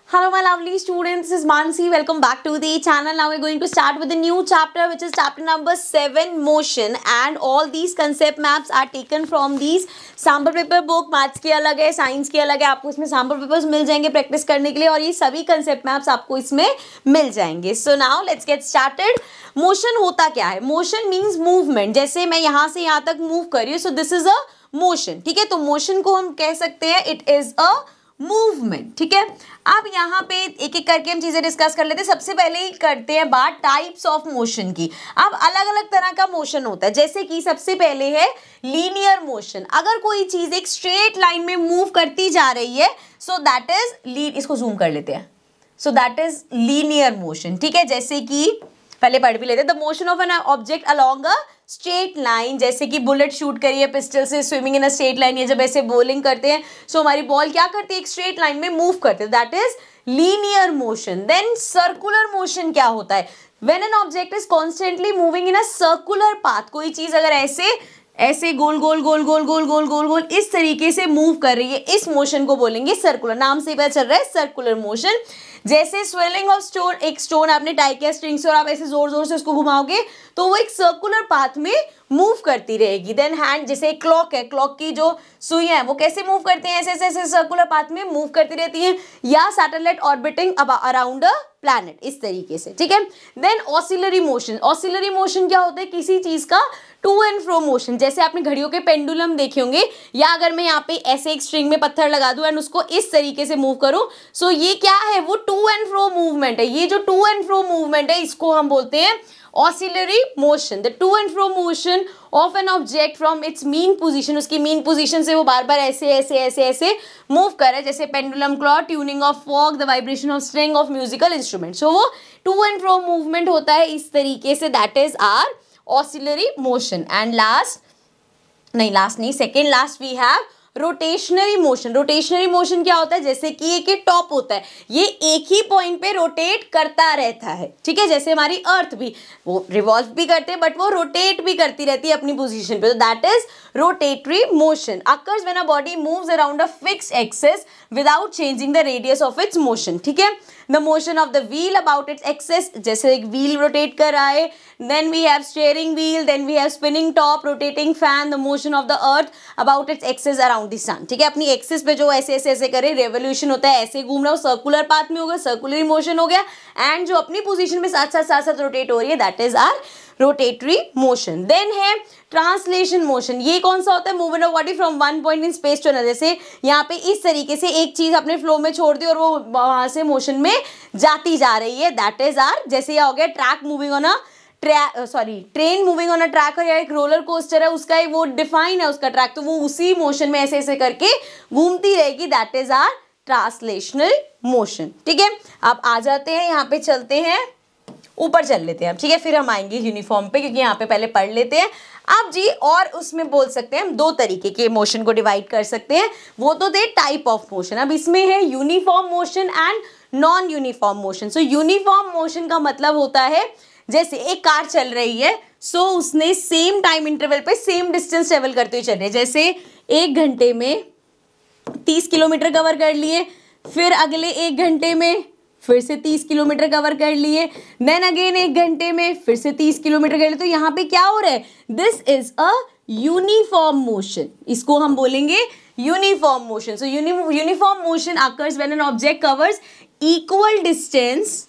Hello my lovely students, this is Mansi. Welcome back to the channel. Now we're going to start with a new chapter which is chapter number 7 motion, and all these concept maps are taken from these sample paper book. Maths की अलग है, science की अलग है, आपको इसमें sample papers मिल जाएंगे practice करने के लिए और ये सभी concept maps आपको इसमें मिल जाएंगे. So now let's get started. Motion होता क्या है? Motion means movement. जैसे मैं यहाँ से यहाँ तक move कर रही हूँ, so this is a motion. ठीक है, तो motion को हम कह सकते हैं it is a मूवमेंट. ठीक है, अब यहाँ पे एक एक करके हम चीजें डिस्कस कर लेते हैं. सबसे पहले ही करते हैं बात टाइप्स ऑफ मोशन की. अब अलग अलग तरह का मोशन होता है, जैसे कि सबसे पहले है लीनियर मोशन. अगर कोई चीज एक स्ट्रेट लाइन में मूव करती जा रही है, सो दैट इज इसको जूम कर लेते हैं. So that is linear motion. ठीक है, जैसे कि पहले पढ़ भी लेते हैं. The motion of an object along a straight line, जैसे कि बुलेट शूट करिए पिस्टल से, swimming in a straight line, ये जब ऐसे बॉलिंग करते हैं सो हमारी बॉल क्या करती है, एक स्ट्रेट लाइन में मूव करते हैं, that is linear motion. Then circular motion क्या होता है, when an object is constantly moving in a circular path. कोई चीज अगर ऐसे गोल गोल गोल गोल गोल गोल गोल गोल इस तरीके से मूव कर रही है, इस मोशन को बोलेंगे सर्कुलर. नाम से पता चल रहा है सर्कुलर मोशन. जैसे स्वेलिंग ऑफ स्टोन, एक स्टोन आपने टाई किया स्ट्रिंग से और आप ऐसे जोर जोर से उसको घुमाओगे तो वो एक सर्कुलर पाथ में मूव करती रहेगी. देन हैंड, जैसे क्लॉक है, क्लॉक की जो सुइयां है वो कैसे मूव करती हैं, ऐसे ऐसे सर्कुलर पाथ में मूव करती रहती हैं. या satellite orbiting around a planet, इस तरीके से. ठीक है, देन ऑसिलरी मोशन. ऑसिलरी मोशन क्या होता है, किसी चीज का टू एंड फ्रो मोशन. जैसे आपने घड़ियों के पेंडुलम देखे होंगे, या अगर मैं यहाँ पे ऐसे एक स्ट्रिंग में पत्थर लगा दूं एंड उसको इस तरीके से मूव करूं, सो ये क्या है, वो टू एंड फ्रो मूवमेंट है. ये जो टू एंड फ्रो मूवमेंट है इसको हम बोलते हैं oscillatory motion. The to and fro motion of an object from its mean position, उसकी मीन पोजीशन से वो बार बार ऐसे ऐसे ऐसे ऐसे मूव करे, जैसे pendulum clock, tuning of fork, the vibration of string of musical instrument. So वो टू एंड फ्रो मूवमेंट होता है इस तरीके से, that is our oscillatory motion. And second last we have rotationary motion. Rotationary motion क्या होता है, जैसे कि एक टॉप होता है, ये एक ही पॉइंट पे रोटेट करता रहता है. ठीक है, जैसे हमारी अर्थ भी, वो रिवॉल्व भी करते हैं बट वो रोटेट भी करती रहती है अपनी पोजीशन पे, तो that is rotatory motion. Occurs when a body moves around a fixed axis without changing the radius of its motion. ठीक है, the motion of the wheel about its axis, जैसे एक व्हील रोटेट कर रहा है. Then we have steering wheel, then we have spinning top, rotating fan, the motion of the earth about its axis around the sun. ठीक है, अपनी axis पे जो ऐसे ऐसे ऐसे करे, रेवोल्यूशन होता है, ऐसे घूम रहा हो, सर्कुलर पाथ में होगा, सर्कुलर मोशन हो गया. एंड जो अपनी पोजीशन में साथ साथ रोटेट हो रही है, that is or rotatory motion. Then है ट्रांसलेशन मोशन. ये कौन सा होता है, movement of body from one point in space to another. जैसे यहाँ पे इस तरीके से एक चीज अपने फ्लो में छोड़ दी और वो वहां से मोशन में जाती जा रही है, दैट इज आर. जैसे ये हो गया track moving on a train moving on a track, या एक रोलर कोस्टर है, उसका वो डिफाइन है उसका ट्रैक, तो वो उसी मोशन में ऐसे ऐसे करके घूमती रहेगी, that is or translational motion. ठीक है, अब आ जाते हैं यहाँ पे, चलते हैं ऊपर चल लेते हैं. ठीक है, फिर हम आएंगे यूनिफॉर्म पे, क्योंकि यहाँ पे पहले पढ़ लेते हैं. अब जी, और उसमें बोल सकते हैं हम दो तरीके के मोशन को डिवाइड कर सकते हैं, वो तो दे टाइप ऑफ मोशन. अब इसमें है uniform motion and non uniform motion. So uniform motion का मतलब होता है, जैसे एक कार चल रही है, सो उसने सेम टाइम इंटरवल पे सेम डिस्टेंस ट्रेवल करते हुए चल रहे हैं. जैसे 1 घंटे में 30 किलोमीटर कवर कर लिए, फिर अगले 1 घंटे में फिर से 30 किलोमीटर कवर कर लिए, देन अगेन 1 घंटे में फिर से 30 किलोमीटर कर लिए. तो यहाँ पे क्या हो रहा है, this is a uniform motion. इसको हम बोलेंगे uniform motion. So uniform motion occurs when an object covers equal distance,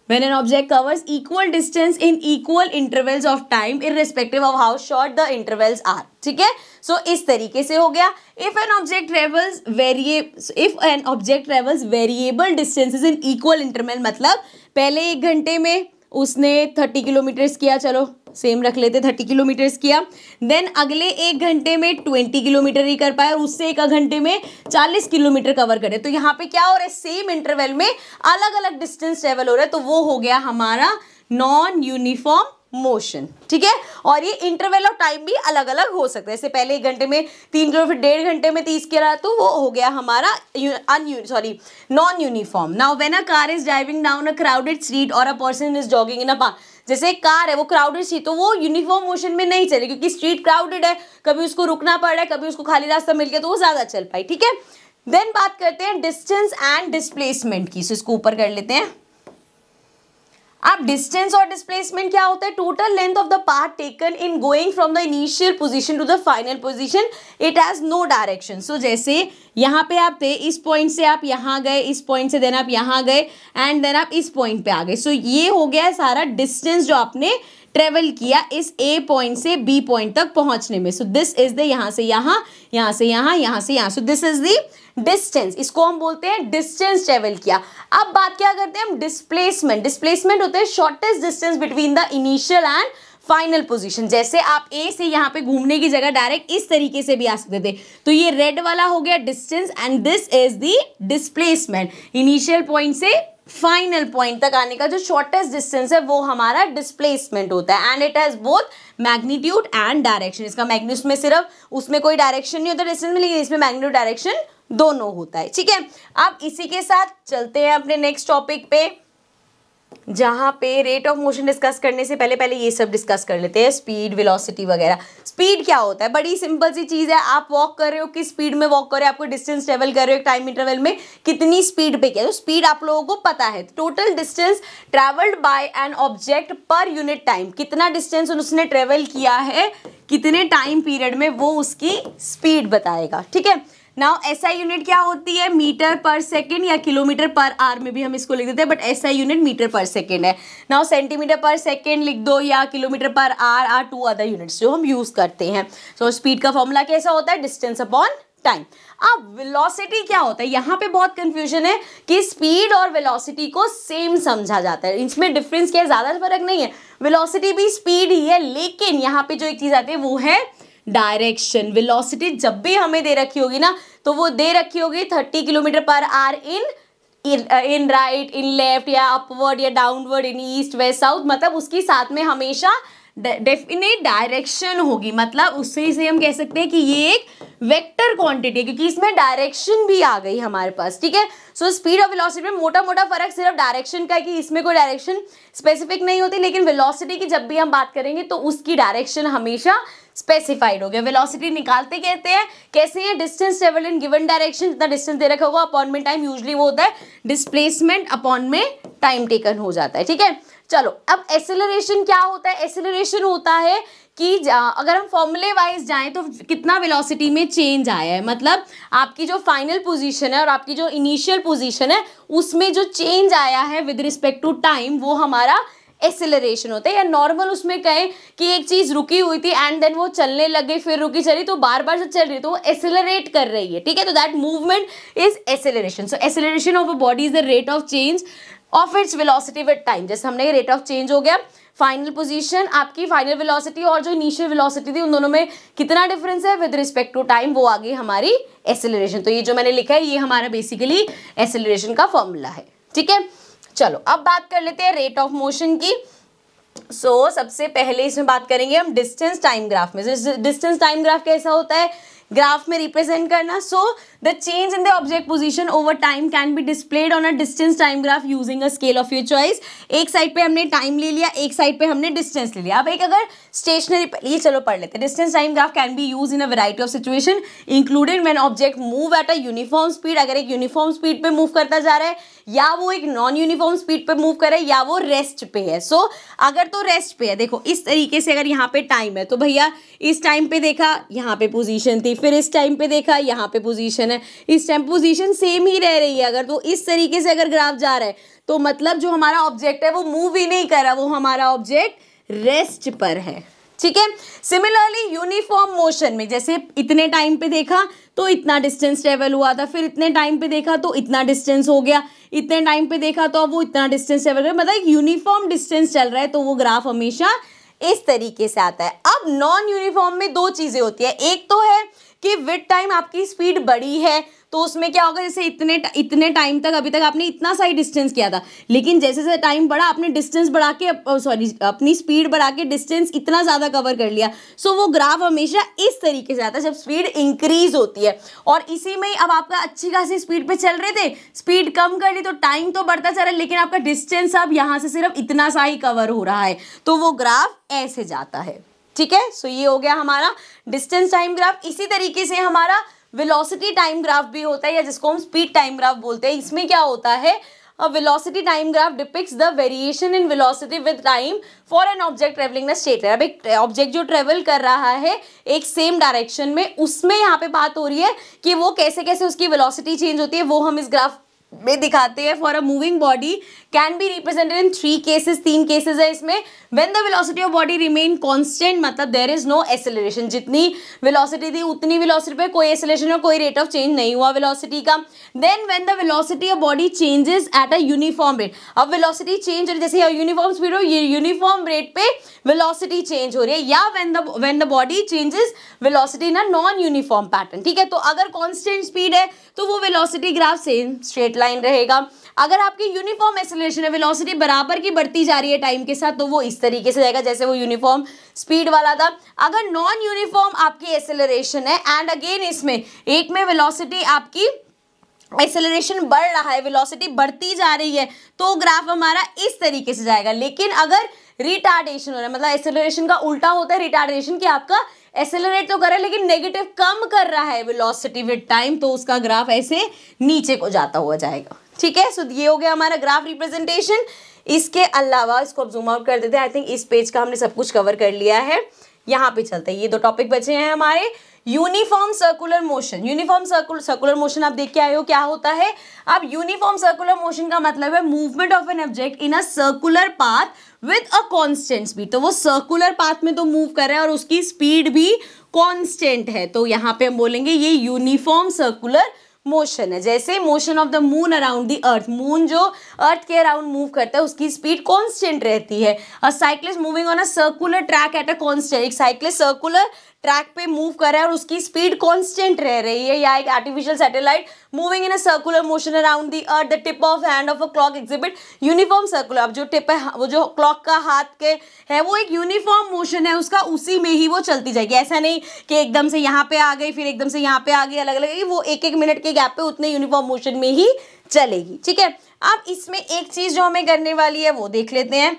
when an object covers equal distance in equal intervals of time irrespective of how short the intervals are. ठीक है, so इस तरीके से हो गया. if an object travels variable distances in equal interval, मतलब पहले 1 घंटे में उसने 30 किलोमीटर्स किया, चलो सेम रख लेते, 30 किलोमीटर्स किया. देन अगले 1 घंटे में 20 किलोमीटर ही कर पाया, और उससे 1 घंटे में 40 किलोमीटर कवर करे. तो यहाँ पे क्या हो रहा है, सेम इंटरवल में अलग अलग डिस्टेंस ट्रेवल हो रहा है, तो वो हो गया हमारा नॉन यूनिफॉर्म मोशन. ठीक है, और ये इंटरवल ऑफ टाइम भी अलग अलग हो सकता है. जैसे पहले 1 घंटे में 3 किलोमीटर, फिर 1.5 घंटे में 30 किया, तो वो हो गया हमारा non uniform. Now when a car is driving down a crowded street और a person is jogging in a park, जैसे एक कार है वो क्राउडेड स्ट्रीट, तो वो यूनिफॉर्म मोशन में नहीं चले, क्योंकि स्ट्रीट क्राउडेड है, कभी उसको रुकना पड़ रहा है, कभी उसको खाली रास्ता मिल गया तो वो ज्यादा चल पाई. ठीक है, देन बात करते हैं डिस्टेंस एंड डिस्प्लेसमेंट की। सो इसको ऊपर कर लेते हैं। अब डिस्टेंस और डिस्प्लेसमेंट क्या होता है? Total length of the path taken in going from the initial position to the final position, it has no direction. So जैसे यहाँ पे आप थे, इस पॉइंट से आप यहाँ गए, इस पॉइंट से देन आप यहाँ गए एंड देन आप इस पॉइंट पे आ गए। सो ये हो गया सारा डिस्टेंस जो आपने ट्रेवल किया इस ए पॉइंट से बी पॉइंट तक पहुंचने में। सो दिस इज द यहाँ से यहाँ, यहाँ से यहाँ, यहाँ से यहाँ। So this is the distance, इसको हम बोलते हैं डिस्टेंस ट्रेवल किया। अब बात क्या करते हैं हम? डिस्प्लेसमेंट। डिस्प्लेसमेंट होते हैं shortest distance between the initial and final position. जैसे आप ए से यहाँ पे घूमने की जगह डायरेक्ट इस तरीके से भी आ सकते थे, तो ये रेड वाला हो गया distance and this is the displacement. Initial point से फाइनल पॉइंट तक आने का जो शॉर्टेस्ट डिस्टेंस है वो हमारा डिस्प्लेसमेंट होता है and it has both magnitude and direction. इसका मैग्नीट्यूड में सिर्फ उसमें कोई डायरेक्शन नहीं होता डिस्टेंस में, लेकिन इसमें मैग्नीट्यूड डायरेक्शन दोनों होता है। ठीक है, अब इसी के साथ चलते हैं अपने नेक्स्ट टॉपिक पे, जहां पे रेट ऑफ मोशन डिस्कस करने से पहले ये सब डिस्कस कर लेते हैं, स्पीड, वेलोसिटी वगैरह। स्पीड क्या होता है? बड़ी सिंपल सी चीज़ है, आप वॉक कर रहे हो, किस स्पीड में वॉक कर रहे हो, आपको डिस्टेंस ट्रेवल कर रहे हो एक टाइम इंटरवल में कितनी स्पीड पे किया, तो स्पीड आप लोगों को पता है। Total distance travelled by an object per unit time, कितना डिस्टेंस उसने ट्रेवल किया है कितने टाइम पीरियड में, वो उसकी स्पीड बताएगा। ठीक है, नाउ एसआई यूनिट क्या होती है? मीटर पर सेकेंड या किलोमीटर पर आवर में भी हम इसको लिख देते हैं, but SI unit metre per second है। नाउ सेंटीमीटर पर सेकेंड लिख दो या kilometre per hour or two other units जो हम यूज करते हैं। सो स्पीड का फॉर्मूला कैसा होता है? Distance upon time. अब वेलोसिटी क्या होता है? यहाँ पे बहुत कंफ्यूजन है कि स्पीड और वेलोसिटी को सेम समझा जाता है, इसमें डिफरेंस क्या है? ज्यादा फर्क नहीं है, वेलोसिटी भी स्पीड ही है, लेकिन यहाँ पे जो एक चीज आती है वो है डायरेक्शन। वेलोसिटी जब भी हमें दे रखी होगी ना, तो वो दे रखी होगी 30 kilometre per our in right, in left, या अपवर्ड या डाउनवर्ड, इन ईस्ट वेस्ट साउथ, मतलब उसकी साथ में हमेशा डेफिनेट डायरेक्शन होगी। मतलब उससे से हम कह सकते हैं कि ये एक वेक्टर क्वांटिटी है, क्योंकि इसमें डायरेक्शन भी आ गई हमारे पास। ठीक है, सो स्पीड और वेलोसिटी में मोटा मोटा फर्क सिर्फ डायरेक्शन का है कि इसमें कोई डायरेक्शन स्पेसिफिक नहीं होती, लेकिन वेलोसिटी की जब भी हम बात करेंगे तो उसकी डायरेक्शन हमेशा स्पेसिफाइड हो गया। वेलोसिटी निकालते कहते हैं कैसे हैं? Distance travel in given direction, जितना डिस्टेंस दे रखा होगा अपॉन में टाइम, यूजुअली वो होता है डिस्प्लेसमेंट अपॉन में टाइम टेकन हो जाता है। ठीक है, चलो अब एक्सेलरेशन क्या होता है? एक्सेलरेशन होता है कि अगर हम फॉर्मूले वाइज जाएं तो कितना वेलोसिटी में चेंज आया है, मतलब आपकी जो फाइनल पोजीशन है और आपकी जो इनिशियल पोजीशन है उसमें जो चेंज आया है विद रिस्पेक्ट टू टाइम, वो हमारा एक्सेलरेशन होता है। या नॉर्मल उसमें कहें कि एक चीज रुकी हुई थी एंड देन वो चलने लग गई, फिर रुकी चली, तो बार बार जो चल रही है तो वो एक्सेलरेट कर रही है। ठीक है, तो that movement is acceleration. So acceleration of a body is the rate of change of its velocity with time. जैसे हमने रेट ऑफ चेंज हो गया, फाइनल पोजीशन, आपकी फाइनल वेलोसिटी और जो इनिशियल वेलोसिटी थी उन दोनों में कितना डिफरेंस है विद रिस्पेक्ट टू टाइम, वो आ गई हमारी एक्सेलरेशन। तो ये जो मैंने लिखा है ये हमारा बेसिकली एक्सेलरेशन का फॉर्मूला है। ठीक है, चलो अब बात कर लेते हैं रेट ऑफ मोशन की। सो सबसे पहले इसमें बात करेंगे हम डिस्टेंस टाइम ग्राफ में। डिस्टेंस टाइम ग्राफ कैसा होता है? ग्राफ में रिप्रेजेंट करना। So the change in the object position over time can be displayed on a distance time graph using a scale of your choice. एक side पे हमने time ले लिया, एक साइड पे हमने डिस्टेंस ले लिया। अब एक अगर स्टेशनरी, ये चलो पढ़ लेते हैं। Distance time graph can be use in a variety of situation included when object move at a uniform speed. अगर एक यूनिफॉर्म स्पीड पे मूव करता जा रहा है, या वो एक नॉन यूनिफॉर्म स्पीड पे मूव करे, या वो रेस्ट पे है। सो अगर तो रेस्ट पे है, देखो इस तरीके से अगर यहाँ पे टाइम है तो भैया इस टाइम पे देखा यहाँ पे पोजीशन थी, फिर इस टाइम पे देखा यहाँ पे पोजीशन है, इस टाइम पोजीशन सेम ही रह रही है। अगर तो इस तरीके से अगर ग्राफ जा रहा है तो मतलब जो हमारा ऑब्जेक्ट है वो मूव ही नहीं कर रहा, वो हमारा ऑब्जेक्ट रेस्ट पर है। ठीक है, सिमिलरली यूनिफॉर्म मोशन में जैसे इतने टाइम पे देखा तो इतना डिस्टेंस ट्रेवल हुआ था, फिर इतने टाइम पे देखा तो इतना डिस्टेंस हो गया, इतने टाइम पे देखा तो अब वो इतना डिस्टेंस ट्रेवल कर, मतलब यूनिफॉर्म डिस्टेंस चल रहा है, तो वो ग्राफ हमेशा इस तरीके से आता है। अब नॉन यूनिफॉर्म में दो चीजें होती है, एक तो है कि विद टाइम आपकी स्पीड बढ़ी है तो उसमें क्या होगा, जैसे इतने टाइम तक अभी तक आपने इतना सा ही डिस्टेंस किया था, लेकिन जैसे जैसे टाइम बढ़ा आपने डिस्टेंस बढ़ा के अपनी स्पीड बढ़ा के डिस्टेंस इतना ज़्यादा कवर कर लिया। सो वो ग्राफ हमेशा इस तरीके से आता है जब स्पीड इंक्रीज होती है। और इसी में अब आपका अच्छी खासी स्पीड पे चल रहे थे, स्पीड कम कर ली तो टाइम तो बढ़ता चल रहा है, लेकिन आपका डिस्टेंस अब यहाँ से सिर्फ इतना सा ही कवर हो रहा है, तो वो ग्राफ ऐसे जाता है। ठीक है, सो ये हो गया हमारा डिस्टेंस टाइम ग्राफ। इसी तरीके से हमारा वेलोसिटी टाइम ग्राफ भी होता है या जिसको हम स्पीड टाइम ग्राफ बोलते हैं। इसमें क्या होता है, A velocity time graph depicts the variation in velocity with time for an object traveling in a straight line। अब एक ऑब्जेक्ट जो ट्रेवल कर रहा है एक सेम डायरेक्शन में, उसमें यहाँ पे बात हो रही है कि वो कैसे कैसे उसकी वेलोसिटी चेंज होती है, वो हम इस ग्राफ में दिखाते हैं। For a moving body can be represented in 3 cases, 3 cases है इसमें। When the velocity of body remain constant, मतलब देयर इज नो एक्सेलरेशन, जितनी वेलोसिटी थी उतनी वेलोसिटी पे कोई एक्सेलरेशन और कोई रेट ऑफ चेंज नहीं हुआ वेलोसिटी का। Then when the velocity of body changes at a uniform rate, अब वेलोसिटी चेंज जैसे यूनिफॉर्म स्पीड हो, ये यूनिफॉर्म रेट पे वेलोसिटी चेंज हो रही है, या when the body changes velocity in a non uniform pattern, ठीक है। तो अगर कांस्टेंट स्पीड है तो वो velocity graph same straight line रहेगा। अगर आपकी यूनिफॉर्म एक्सेलरेशन है, वेलोसिटी बराबर की बढ़ती जा रही है टाइम के साथ, तो वो इस तरीके से जाएगा जैसे वो यूनिफॉर्म स्पीड वाला था। अगर नॉन यूनिफॉर्म आपकी एक्सेलरेशन है एंड अगेन इसमें एक में वेलोसिटी आपकी एक्सेलरेशन बढ़ रहा है, वेलोसिटी बढ़ती जा रही है, तो ग्राफ हमारा इस तरीके से जाएगा। लेकिन अगर रिटार्डेशन हो रहा है, मतलब एक्सेलरेशन का उल्टा होता है रिटार्डेशन, कि आपका एक्सेलरेट तो कर रहा है लेकिन नेगेटिव कम कर रहा है वेलोसिटी विद टाइम, तो उसका ग्राफ ऐसे नीचे को जाता हुआ जाएगा, ठीक है। सो ये हो गया हमारा ग्राफ रिप्रेजेंटेशन। इसके अलावा इसको अब जूम आउट कर देते हैं। आई थिंक इस पेज का हमने सब कुछ कवर कर लिया है। यहाँ पे चलते हैं, ये 2 टॉपिक बचे हैं हमारे। Uniform circular motion, uniform circular motion आप देख के आए हो क्या होता है। अब यूनिफॉर्म सर्कुलर मोशन का मतलब है movement of an object in a circular path with a constant speed. तो वो सर्कुलर पाथ में तो मूव कर रहा है और उसकी स्पीड भी कांस्टेंट है, तो यहाँ पे हम बोलेंगे ये यूनिफॉर्म सर्कुलर मोशन है। जैसे motion of the moon around the earth, moon जो अर्थ के अराउंड मूव करता है उसकी स्पीड कांस्टेंट रहती है। अ cyclist moving on a circular track at a constant, एक साइक्लिस्ट सर्कुलर ट्रैक पे मूव कर रहा है और उसकी स्पीड कांस्टेंट रह रही है। या एक artificial satellite moving in a circular motion around the earth, the tip of hand of a clock exhibit uniform circular. अब जो टिप है, वो जो क्लॉक का हाथ के है, वो एक यूनिफॉर्म मोशन है उसका, उसी में ही वो चलती जाएगी। ऐसा नहीं कि एकदम से यहाँ पे आ गई फिर एकदम से यहाँ पे आ गई, अलग अलग, वो एक एक मिनट के गैप पे उतने यूनिफॉर्म मोशन में ही चलेगी, ठीक है। अब इसमें एक चीज जो हमें करने वाली है वो देख लेते हैं,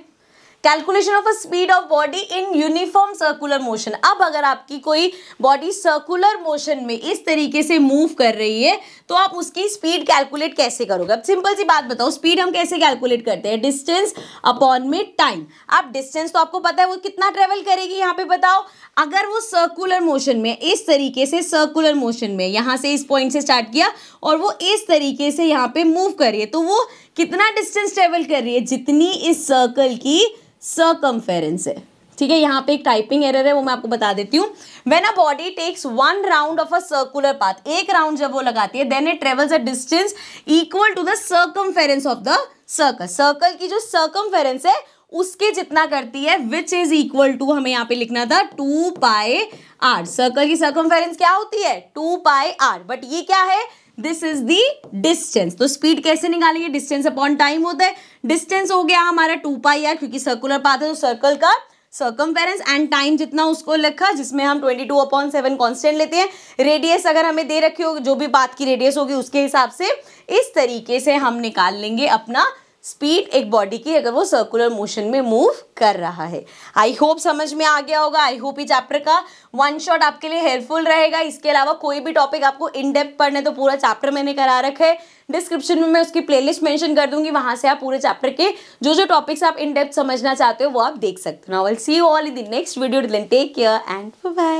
calculation of a speed of body in uniform circular motion. अब अगर आपकी कोई बॉडी सर्कुलर मोशन में इस तरीके से मूव कर रही है तो आप उसकी स्पीड कैलकुलेट कैसे करोगे। अब सिंपल सी बात बताओ, स्पीड हम कैसे कैलकुलेट करते हैं, डिस्टेंस अपॉन में टाइम। अब डिस्टेंस तो आपको पता है वो कितना ट्रेवल करेगी, यहाँ पे बताओ। अगर वो सर्कुलर मोशन में इस तरीके से, सर्कुलर मोशन में यहाँ से इस पॉइंट से स्टार्ट किया और वो इस तरीके से यहाँ पे मूव कर रही है, तो वो कितना डिस्टेंस ट्रेवल कर रही है, जितनी इस सर्कल की सर्कमफेरेंस है, ठीक है। यहाँ पे एक टाइपिंग एरर है, वो मैं आपको बता देती हूँ। When a body takes 1 round of a circular path, एक राउंड जब वो लगाती है, then it travels a distance equal to the circumference of the circle. Circle की जो सर्कमफेरेंस है उसके जितना करती है, विच इज इक्वल टू, हमें यहाँ पे लिखना था 2 पाई आर। सर्कल की सर्कमफेरेंस क्या होती है, 2 पाई आर, बट ये क्या है, दिस इज दी डिस्टेंस। तो स्पीड कैसे निकालेंगे, डिस्टेंस अपॉन टाइम होता है। डिस्टेंस हो गया हमारा 2 पाई आर, क्योंकि सर्कुलर पाथ है तो सर्कल का सर्कमफेरेंस, एंड टाइम जितना उसको लिखा, जिसमें हम 22/7 कांस्टेंट लेते हैं। रेडियस अगर हमें दे रखी होगी, जो भी पाथ की रेडियस होगी उसके हिसाब से इस तरीके से हम निकाल लेंगे अपना स्पीड एक बॉडी की, अगर वो सर्कुलर मोशन में मूव कर रहा है। आई होप समझ में आ गया होगा। आई होप ये चैप्टर का 1 शॉट आपके लिए हेल्पफुल रहेगा। इसके अलावा कोई भी टॉपिक आपको इन डेप्थ पढ़ने, तो पूरा चैप्टर मैंने करा रखा है। डिस्क्रिप्शन में मैं उसकी प्लेलिस्ट मेंशन कर दूंगी, वहां से आप पूरे चैप्टर के जो जो टॉपिक्स आप इन डेप्थ समझना चाहते हो वो आप देख सकते हो। Now I will see you all in the next video. Till then take care and bye bye.